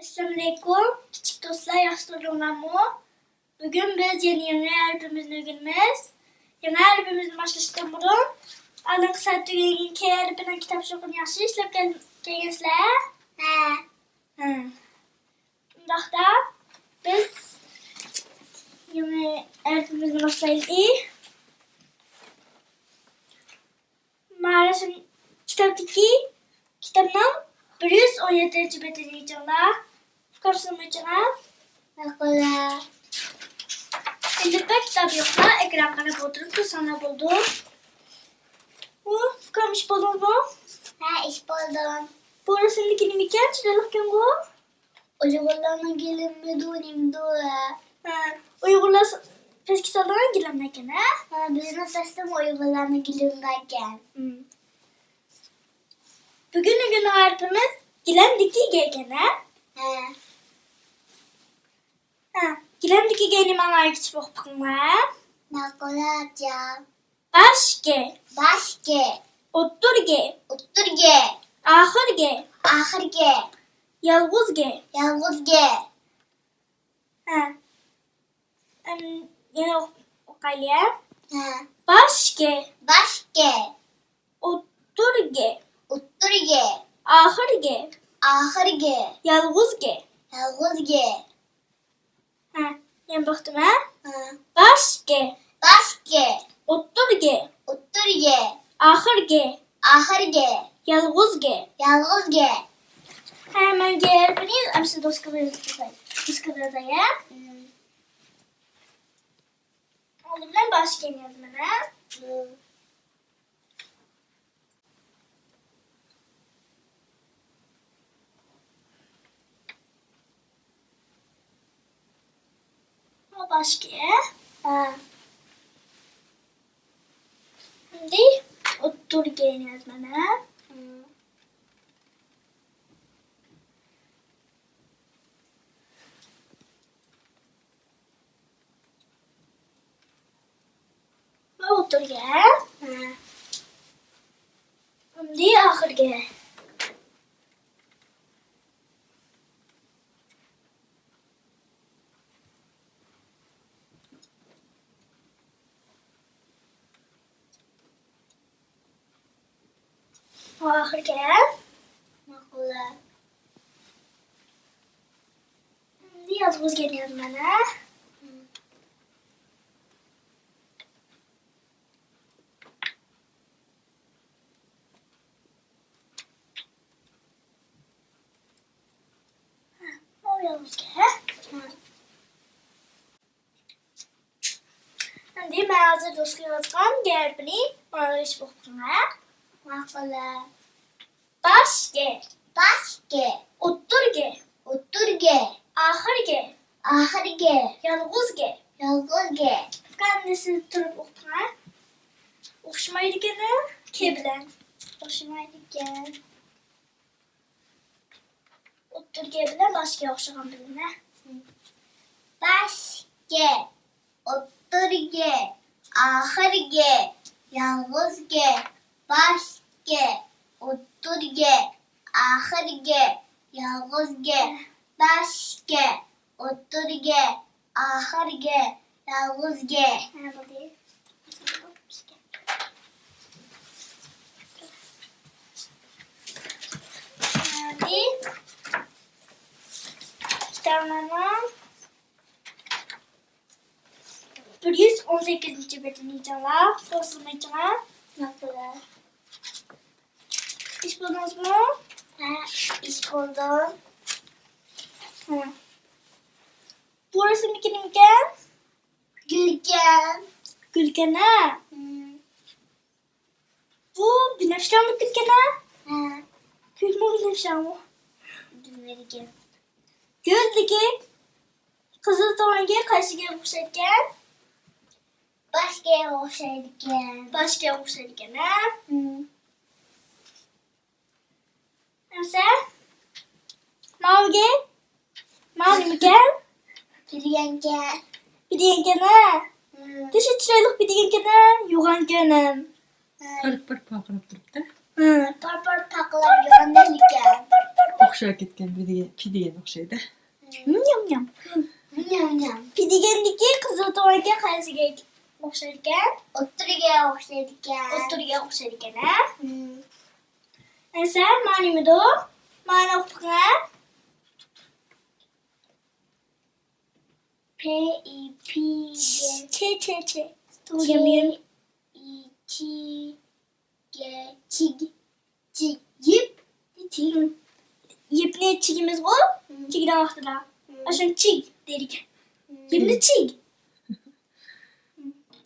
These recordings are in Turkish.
Assalamualaikum, küçük dostlar, yaşlı olanlarımı. Bugün biz yeni albümümüzün öğrenimiz. Yeni albümümüzün başlaştığı burun. Alın kısa düğün ki bir kitap şokunu yaşı işlep gelgenizler. Bundakta biz yeni albümümüzün başlayalım. Maalesef kitaptaki kitabın 117. betini inşallah. Karşılama inşallah. Merhaba. Elimde kitap yoksa ekran kana buldum. Sana buldum. Bu kalmış buldun mu? Ha, iş buldum. Burasını giymeyken çırılıkken bu. Uygulama gelinme durayım doğru. Uygula peski salona gilemleken ha? Ha, bizim tasdım uygulama gelinmeyken. Bugün gün harfimiz gilemdeki gegen ha? Gilemdeki geni bana küçük bakın ha? Merhaba. Başke. Başke. Oturge. Oturge. Ahırge. Ahırge. Yalgızge. Yalgızge. Yine okuyalım. Ha. Başke. Başke. Oturge. Oturge. Ahırge. Ahırge. Yalgızge. Yalgızge. Yine baktım ha? Ha. Başke. Başke. Oturge. Oturge. Ahırge. Ahırge. Yalgızge. Yalgızge. Hemen gel. Beni amca doskabı ya. Oğlumdan başka yazmana. O başka. Şimdi oturge yazmana. Oturge. Şimdi ahırge. Ahırge. Merhaba. Şimdi yalgızge yazmana. Yalgızge. Şimdi ben hazır dostu yazgan gel beni. Bana iş bakın ha. Merhaba. Başke. Başke. Oturge. Oturge. Ahırge. Ahırge. Yalgızge. Yalgızge. Kendisi durup okun ha. Okşumaydı gene. Kebilen. Okşumaydı gene. Oturge bilen başka okşakan biline. Başke. Oturge. Ahırge. Yalgızge. Başke. Oturge. Ahırge. Yalgızge. Başke. Oturge. Ahırge. Yalgızge. Merhaba değil. Hadi. Kitablarına 118. betini inşallah. Sorusu inşallah. Merhaba. İş buldunuz mu? Ha, iş buldum. Burası mı Gülken? Gülken. Gülken ha? Bu Binafşan mı Gülken ha? Ha, Gül mü Binafşan mı? Gülken. Güldeki kızıl tavanca karşı gel vursakken. Başka yer olsaydık yani. Başka vursakken ha? Nasıl? Mavi Mavi mi gel? Gülken. Bir diyen ha? Teşekkür ederim bir diyen ha? Yoğan gönüm. Kırık bir pakırıp durup da. Hı. Par takılar yönelirken. O'xshab ketgan pidiga o'xshaydi. Yam yam. Nyam nyam. Pidigandiki qizil to'yga qaysiga o'xshar ekan? Oturga o'xshaydigan. O'ttirga o'xshar ekan, ha? Hmm. Esa, manimido? Mana o'qigan. P I P G Che. To'g'ri. I T G Çig Çig Yip Çig. Yipni chigimiz bu. Chigdan vaqtida. Ashun chig dedik. Yipni chig.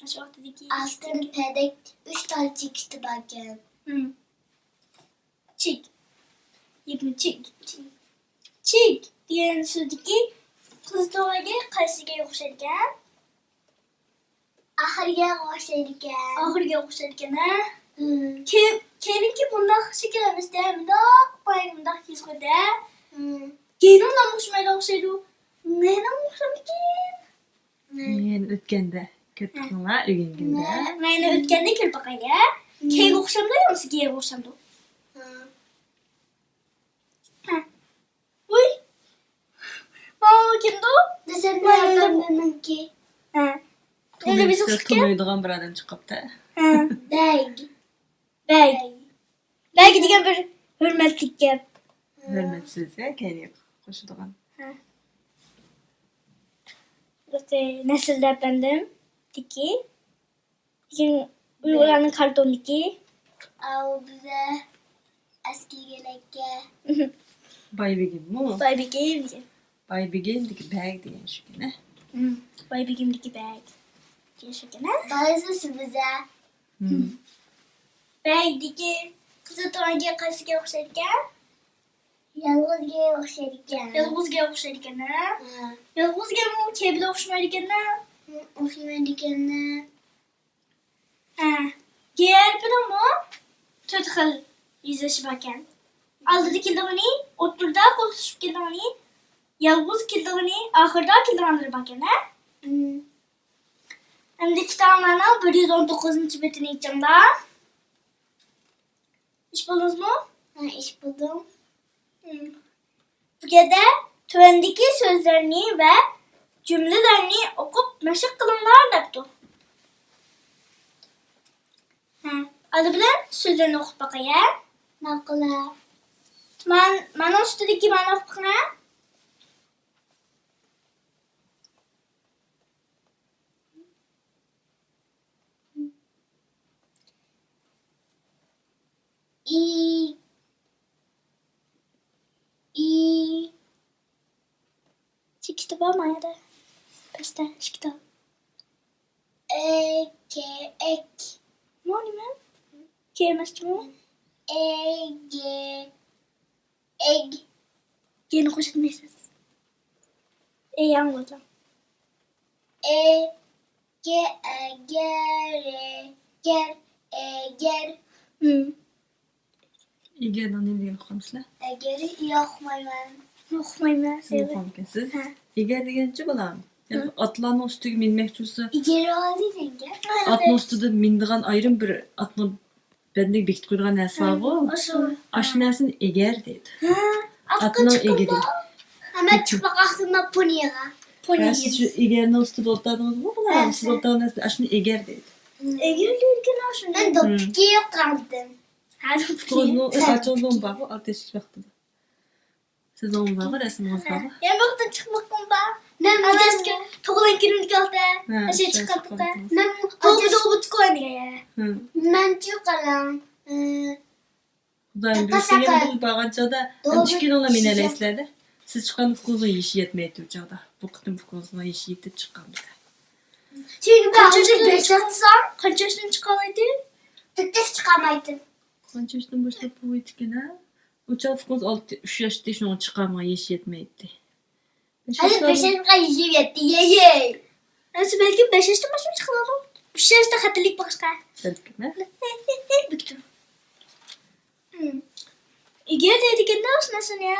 Shu vaqtidagi Astın pedek 3 tane çıktı bakın. chig. Yipni chig. Chig degan so'zdagi qiz to'g'riga qaysiga o'xshar ekan? Ahırga o'xshaydigan. Oxiriga o'xshar ekan, ha? Hmm. Kelinki bundoq shekillanishda, bundoq qo'ying, bundoq his qildi. Hmm. Keyin undan o'xshamaydi o'xshaydi. Meni o'xshamikin? Men o'tganda ko'rdiqlar o'rganganda. Meni o'tganda kirpaqaga. Keyin o'xshamdi, yo'qsa keyin o'xshamdi. Hmm. Ha. Uy. Mana kimdi? Desem ne Ben de- adamın ki? Ha. Unda biz To'yda o'xshagan. to'ydigan bir odam chiqibdi. Ha. Beg. Bag. Bag degan bir hurmatlik gap. Hurmat so'zi keyin qo'shadigan. İşte nesilde efendim. Diki. Keyin Uyg'urlarning kartondiki. Av bize eski gelekke. Baybegimmi? Baybegim. Baybegimdiki bag degan shugina. Baybegimdiki bag. Yaşagan, ha? Bazısı bize Bagdiki qizil to'nga qaysiga o'xshar ekan? yalnızga o'xshaydigan. Yolg'izga o'xshar ekan, ha? Ha. Yolg'izga kebla o'xshamaydi ekan-da. O'xshamaydiganni. Ha. Ger bilanmi? 4 xil yuzlashib ekan. Oldida keldig'ini, o'ttirda qo'l tushib keldig'ini, yolg'iz keldig'ini, oxirida keldig'ini ekan, ha? Endi kitoblarning 119-betini ichimda. İş buldunuzmu? Ha, iş buldum. Bu yerda tuvandagi so'zlarni va jumlalarni o'qib mashq qilinglar debdi. Ha, oldi bilan so'zlarni o'qib boqay. Naqla. Mana ustidagi ma'no o'qib boqing. İ Çıktı var mı ya da? Pasta çıktı. ek. Moni mi? Kemesti mi? Egg. Yeni koşulmayasınız. Yalnızlar. Ger. Egardan nima o'qimsizlar? Egeri yoqmayman. Okumayım Siz ben. o'qimsiz. Ha. Egar deganchi bo'lam. Yani atlarning ustiga minmoqchi bo'lsa, Egeri oldi nega? atning ustida mindigan ayrim bir atni bendek bekitib qo'ygan narsa bor. Aşağı. Ash narsani egar deydi. Atkı Atning çıkıp egari. Ama çıkmak aklıma poniga. Ha, siz shu egarning ustida o'tirdingizmi? Bular siz o'tirgan narsa ashuni egar deydi. Eğer lülgün olsun. Ben dopki yoqardim. Hadi To'g'ri, qachondan bor bu alteshish vaqtida. Siz o'ngizga rasmingiz bormi? Yani baktan çıkmaktan ba. Nem Adreske to'g'lan kirimlik oldi. Ha, Aşağı shu çıkıp da. chiqib nem To'g'ri o'tib qo'yadi ya. men chiqaram. Xudoyim bilsa yana bu bag'anchada chiqininglar meni alaysizlarda. Siz chiqqan fukuzni yeyish yetmaydi u chog'da. Bu qitim fukuzni yeyish yetib chiqqan. Çünkü ben Kaç hozir yaşında 5 atsam Kaç yaşından çıkalaydı? tez chiqamaydim. Qancha yoshdan boshlab bu etikana? U chog' fukuz 3 yoshda shuni chiqarmay yeyish yetmaydi. Hadi 5 yaşına yiyip yetti ye. Nasıl belki 5 yaşta başım çıkaladı. 3 yaşta hatırlık başka. Belki ne? Büktüm. İgel dedik ne olsun ya?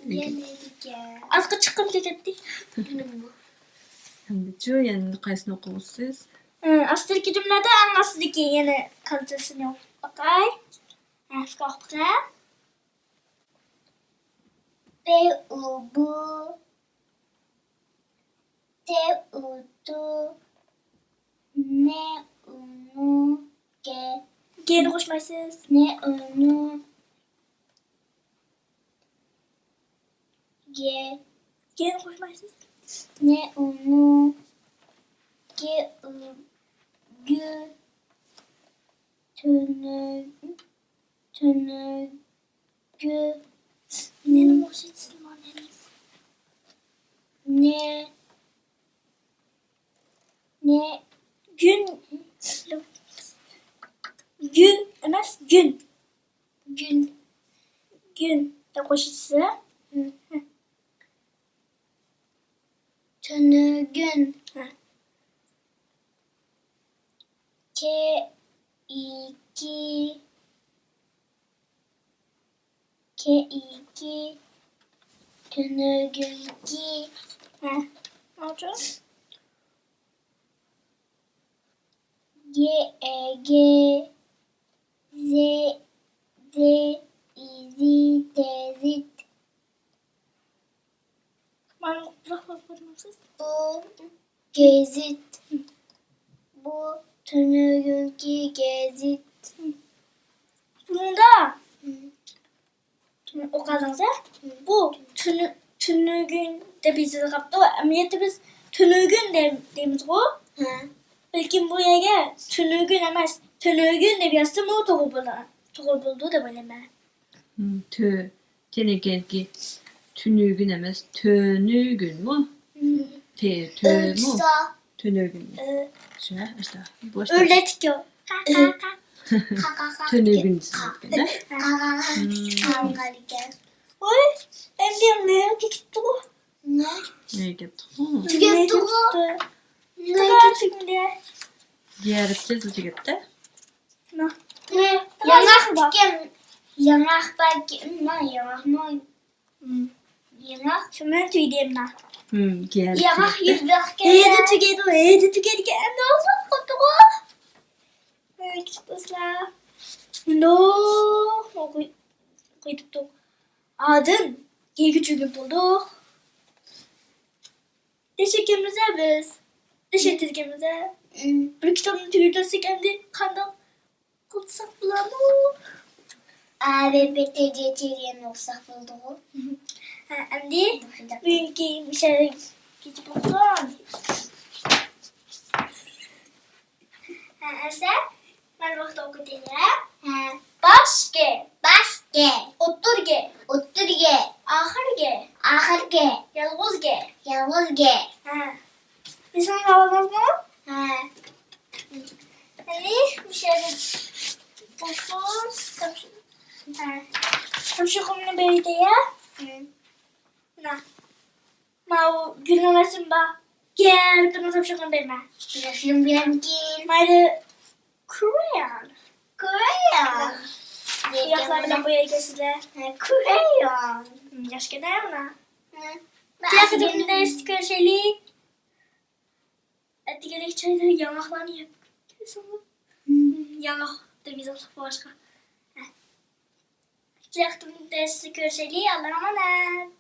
Yemedik ya. Azkı çıkkım dedirtti. Endi chu endi qaysini o'qiysiz? Astırki cümlede anlasıdaki yeni kalitesini yok. Okay. Skapre. B U bu. T U tu. Ne unu ge. G'ni qo'shmaysiz. Ne unu ge. G'ni qo'shmaysiz. Ne unu ge u gü. Tünü tünü gü. Neni qo'shaysiz anneniz? Ne ne Gün. Gün emas, gün. gün Gün de qo'shishsa. tünü gün. Ha. Ke iki ke2 tünü gün ki. Ha. Ne olacak? G E G Z Z I Z T Z. Bana kulak bakmadınız. Bu gezit. Bu tünü gün ki gezit. Bunun da o kadar bu tünü gün de bizi kaptı. Emniyette biz tünü gün deyimiz bu. Ha. Belki bu yere tünü gün emas. Tünü gün de yazsa mı doğru buldu da böyle ben. Tö. Tenekenki tünügün emas. Tönügün mu? Tö mu? Ölsa. Tönügün. Şöyle işte. Boşta. Öğrettik yok. Tönügün sizin. Oy, em neye gitti bu? Ne? Ne gitti? Gitti bu. Ne artık diye. Diğer siz gitti. Ne? Yanak diken. Yanak belki. Ne yanak mı? Yanak. Şimdi ben tüydeyim na. Diğer. Yanak yüzbek Evde tügedi. Ne oldu? Koptu bu. Evet, kızlar. No. Koyduk. Adın. Gel küçüğünü bulduk. Teşekkürümüze biz. Teşekkürümüze. Bir kitabın tüyürdesi kendi kandan kutsak falan mı? Abi BTC çeriyen olsak buldu. Hem de bugünkü bir şey geçip olsun. Ben vakti okudum ya. Başke. Başke. Oturge. Oturge. Ahırge. Ahırge. Yalgızge. Yavuzge. Bir sana kalamaz mı? Ha. Hani bir şey olsun. Tamşı kumunu belirte ya. Mau gülmemesin ba. Gel bana tamşı kumunu belirme. Yaşım benimkin. Mayda Korean. Koreyan. Yaklarına boya kesildi. Koreyan. Yaş gider mi? Ben Kıyafetimde istikrar şeyli. Etkilelik çayları yanaklarını yap. Yanak da güzel başka. Kıyafetimde istikrar şeyli. Allah'a emanet.